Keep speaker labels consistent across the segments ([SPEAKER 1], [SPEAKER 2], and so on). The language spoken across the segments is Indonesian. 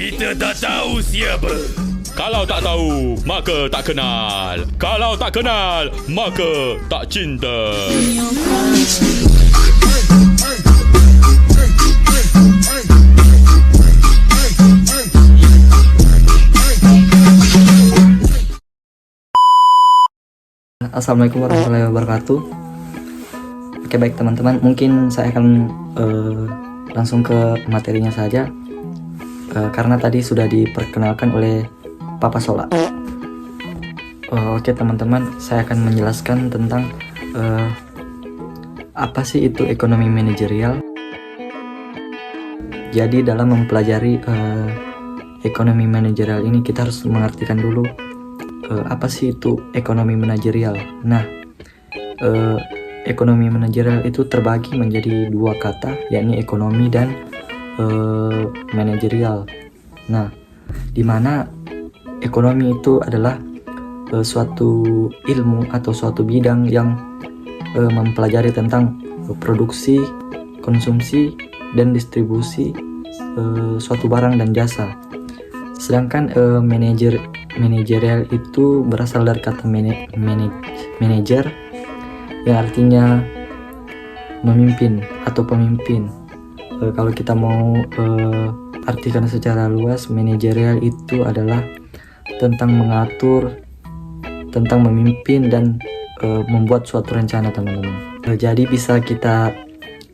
[SPEAKER 1] Kita tak tahu siapa.
[SPEAKER 2] Kalau tak tahu, maka tak kenal. Kalau tak kenal, maka tak cinta.
[SPEAKER 3] Assalamualaikum warahmatullahi wabarakatuh. Oke, baik teman-teman, mungkin saya akan langsung ke materinya saja, karena tadi sudah diperkenalkan oleh Papa Sola. Oke teman-teman, saya akan menjelaskan tentang apa sih itu ekonomi manajerial. Jadi dalam mempelajari ekonomi manajerial ini, kita harus mengartikan dulu apa sih itu ekonomi manajerial. Nah, ekonomi manajerial itu terbagi menjadi dua kata, yakni ekonomi dan manajerial. Nah, di mana ekonomi itu adalah suatu ilmu atau suatu bidang yang mempelajari tentang produksi, konsumsi, dan distribusi suatu barang dan jasa. Sedangkan manajerial itu berasal dari kata manager, yang artinya memimpin atau pemimpin. Kalau kita mau artikan secara luas, manajerial itu adalah tentang mengatur, tentang memimpin, dan membuat suatu rencana, teman-teman. Jadi bisa kita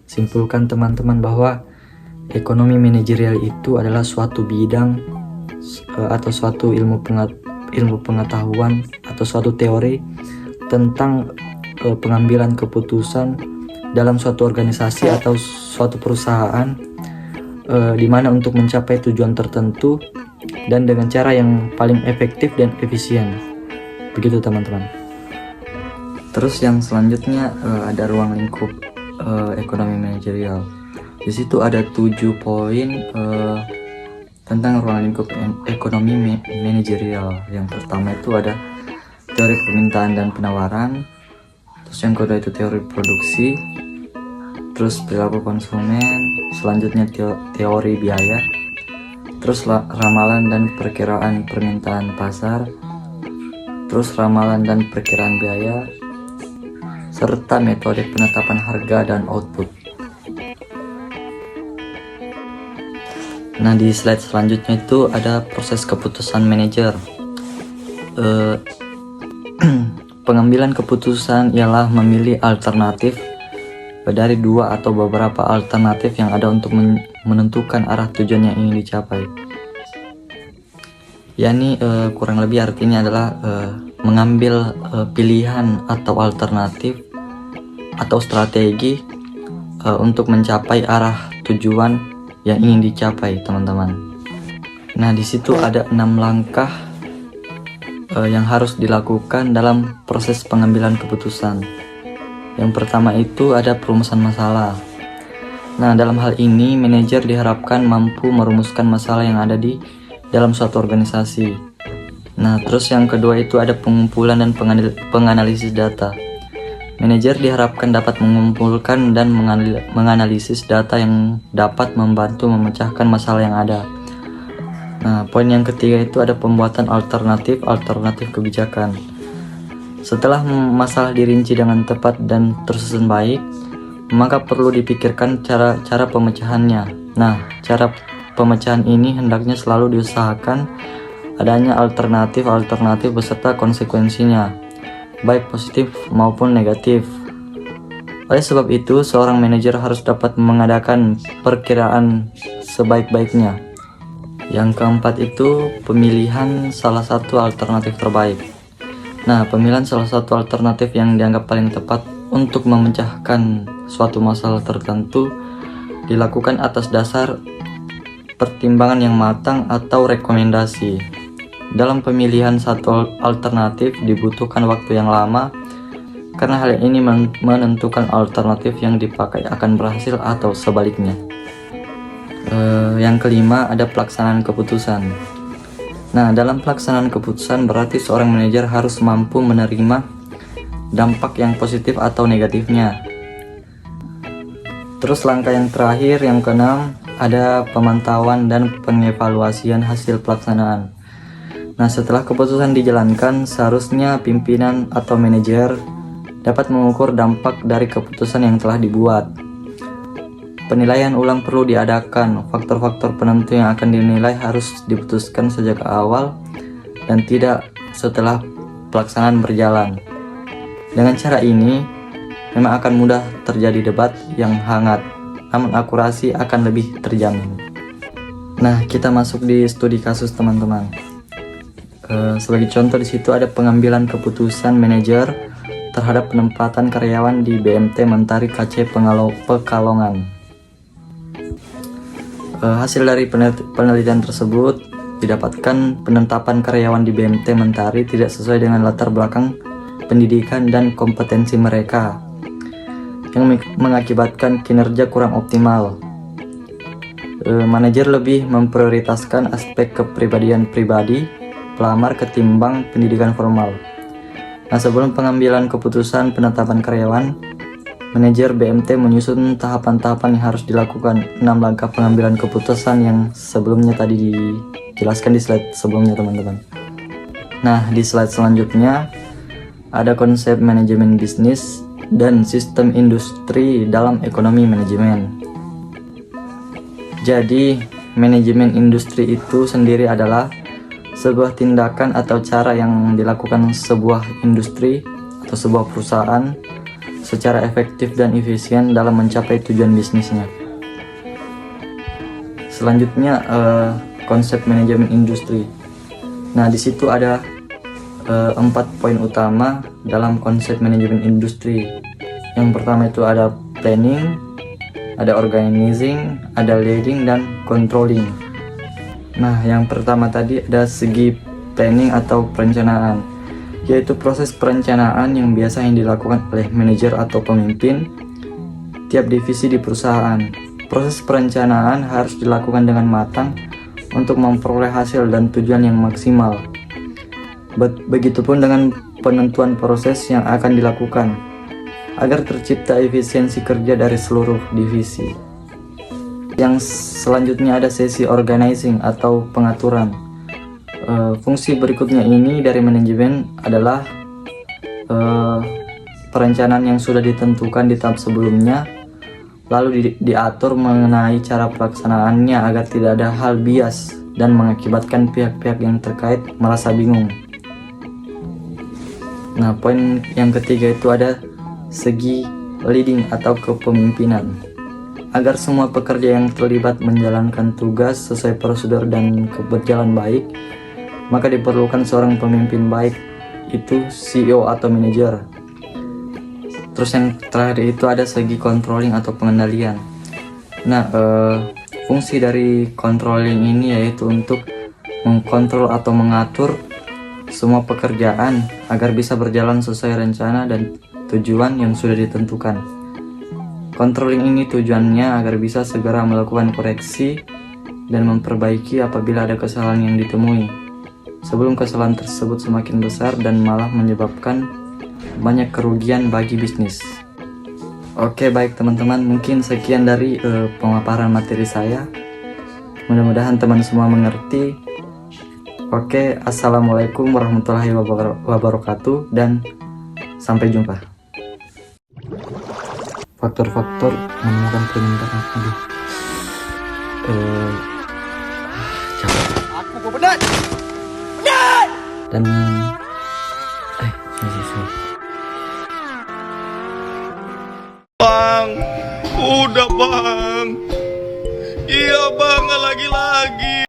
[SPEAKER 3] simpulkan, teman-teman, bahwa ekonomi manajerial itu adalah suatu bidang atau suatu ilmu pengetahuan atau suatu teori tentang pengambilan keputusan dalam suatu organisasi atau suatu perusahaan, di mana untuk mencapai tujuan tertentu dan dengan cara yang paling efektif dan efisien. Begitu, teman-teman. Terus yang selanjutnya ada ruang lingkup ekonomi manajerial. Di situ ada 7 poin tentang ruang lingkup ekonomi manajerial. Yang pertama itu ada teori permintaan dan penawaran. Terus yang kedua itu teori produksi. Terus perilaku konsumen. Selanjutnya teori biaya. Terus ramalan dan perkiraan permintaan pasar. Terus ramalan dan perkiraan biaya. Serta metode penetapan harga dan output. Nah, di slide selanjutnya itu ada proses keputusan manajer. Pengambilan keputusan ialah memilih alternatif dari dua atau beberapa alternatif yang ada untuk menentukan arah tujuan yang ingin dicapai. Yani kurang lebih artinya adalah mengambil pilihan atau alternatif atau strategi untuk mencapai arah tujuan yang ingin dicapai, teman-teman. Nah, di situ ada 6 langkah yang harus dilakukan dalam proses pengambilan keputusan. Yang pertama itu ada perumusan masalah. Nah, dalam hal ini manajer diharapkan mampu merumuskan masalah yang ada di dalam suatu organisasi. Nah, terus yang kedua itu ada pengumpulan dan penganalisis data. Manajer diharapkan dapat mengumpulkan dan menganalisis data yang dapat membantu memecahkan masalah yang ada. Nah, poin yang ketiga itu ada pembuatan alternatif kebijakan. Setelah masalah dirinci dengan tepat dan tersusun baik, maka perlu dipikirkan cara pemecahannya. Nah, cara pemecahan ini hendaknya selalu diusahakan adanya alternatif beserta konsekuensinya, baik positif maupun negatif. Oleh sebab itu, seorang manajer harus dapat mengadakan perkiraan sebaik-baiknya. Yang keempat itu pemilihan salah satu alternatif terbaik. Nah, pemilihan salah satu alternatif yang dianggap paling tepat untuk memecahkan suatu masalah tertentu dilakukan atas dasar pertimbangan yang matang atau rekomendasi. Dalam pemilihan satu alternatif dibutuhkan waktu yang lama, karena hal ini menentukan alternatif yang dipakai akan berhasil atau sebaliknya. Yang kelima ada pelaksanaan keputusan. Nah, dalam pelaksanaan keputusan berarti seorang manajer harus mampu menerima dampak yang positif atau negatifnya. Terus langkah yang terakhir, yang keenam, ada pemantauan dan pengevaluasian hasil pelaksanaan. Nah, setelah keputusan dijalankan, seharusnya pimpinan atau manajer dapat mengukur dampak dari keputusan yang telah dibuat. Penilaian ulang perlu diadakan. Faktor-faktor penentu yang akan dinilai harus diputuskan sejak awal dan tidak setelah pelaksanaan berjalan. Dengan cara ini, memang akan mudah terjadi debat yang hangat, namun akurasi akan lebih terjamin. Nah, kita masuk di studi kasus, teman-teman. Sebagai contoh di situ ada pengambilan keputusan manajer terhadap penempatan karyawan di BMT Mentari KC Pekalongan. Hasil dari penelitian tersebut didapatkan penetapan karyawan di BMT Mentari tidak sesuai dengan latar belakang pendidikan dan kompetensi mereka, yang mengakibatkan kinerja kurang optimal. Manajer lebih memprioritaskan aspek kepribadian pribadi pelamar ketimbang pendidikan formal. Nah, sebelum pengambilan keputusan penetapan karyawan, manajer BMT menyusun tahapan-tahapan yang harus dilakukan. 6 langkah pengambilan keputusan yang sebelumnya tadi dijelaskan di slide sebelumnya, teman-teman. Nah, di slide selanjutnya ada konsep manajemen bisnis dan sistem industri dalam ekonomi manajemen. Jadi, manajemen industri itu sendiri adalah sebuah tindakan atau cara yang dilakukan sebuah industri atau sebuah perusahaan secara efektif dan efisien dalam mencapai tujuan bisnisnya. Selanjutnya, konsep manajemen industri. Nah, di situ ada 4 poin utama dalam konsep manajemen industri. Yang pertama itu ada planning, ada organizing, ada leading, dan controlling. Nah, yang pertama tadi ada segi planning atau perencanaan, yaitu proses perencanaan yang biasanya dilakukan oleh manajer atau pemimpin tiap divisi di perusahaan. Proses perencanaan harus dilakukan dengan matang untuk memperoleh hasil dan tujuan yang maksimal. Begitupun dengan penentuan proses yang akan dilakukan agar tercipta efisiensi kerja dari seluruh divisi. Yang selanjutnya ada sesi organizing atau pengaturan. Fungsi berikutnya ini dari manajemen adalah perencanaan yang sudah ditentukan di tahap sebelumnya, lalu diatur mengenai cara pelaksanaannya agar tidak ada hal bias dan mengakibatkan pihak-pihak yang terkait merasa bingung. Nah, poin yang ketiga itu ada segi leading atau kepemimpinan. Agar semua pekerja yang terlibat menjalankan tugas sesuai prosedur dan berjalan baik, maka diperlukan seorang pemimpin baik, itu CEO atau manajer. Terus yang terakhir itu ada segi controlling atau pengendalian. Nah, fungsi dari controlling ini yaitu untuk mengkontrol atau mengatur semua pekerjaan agar bisa berjalan sesuai rencana dan tujuan yang sudah ditentukan. Controlling ini tujuannya agar bisa segera melakukan koreksi dan memperbaiki apabila ada kesalahan yang ditemui, sebelum kesalahan tersebut semakin besar dan malah menyebabkan banyak kerugian bagi bisnis. Oke, baik teman-teman, mungkin sekian dari pemaparan materi saya. Mudah-mudahan teman semua mengerti. Oke, assalamualaikum warahmatullahi wabarakatuh dan sampai jumpa. Faktor-faktor menemukan permintaan.
[SPEAKER 1] Aku benar.
[SPEAKER 3] Dan
[SPEAKER 1] Bang, udah bang. Iya bang, lagi-lagi.